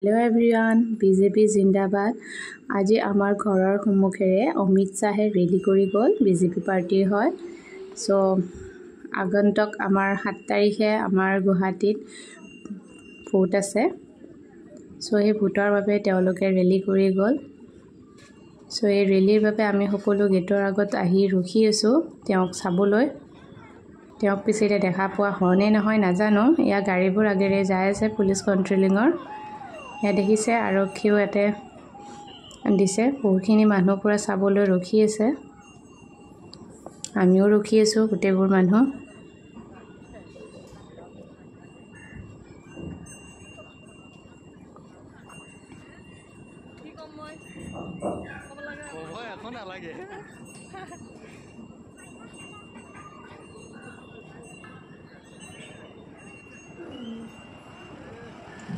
Hello' everyone, BJP জিন্দাবাদ। আজি আমাৰ ঘৰৰ সন্মুখেৰে অমিত শ্বাহে ৰেলী কৰি গ'ল। বিজেপি পাৰ্টিৰ হয়। চ' আগন্তুক আমাৰ 7 তাৰিখে আমাৰ গুৱাহাটীত ভোট আছে। চ' সেই ভোটৰ বাবে তেওঁলোকে ৰেলী কৰি গ'ল। চ' এই ৰেলীৰ বাবে আমি সকলো গেটৰ আগত আহি ৰখি আছোঁ তেওঁক চাবলৈ। তেওঁক পিছে এতিয়া দেখা পোৱা হয়নে নহয় নাজানো। এয়া গাড়ীবোৰ আগেৰে যাই আছে পুলিচ কণ্ট্ৰলিঙৰ। এয়া দেখিছে আৰক্ষীও ইয়াতে দিছে। বহুখিনি মানুহ পুৰা চাবলৈ ৰখি আছে। আমিও ৰখি আছোঁ গোটেইবোৰ মানুহ।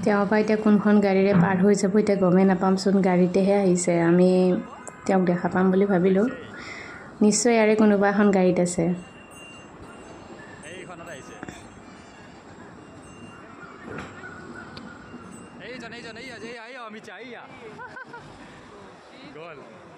তেওঁ পৰা এতিয়া কোনখন গাড়ীৰে পাৰ হৈ যাব এতিয়া গমেই নাপামচোন। গাড়ীতেহে আহিছে, আমি তেওঁক দেখা পাম বুলি ভাবিলোঁ। নিশ্চয় ইয়াৰে কোনোবা এখন গাড়ীত আছে। অমিত শ্বাহ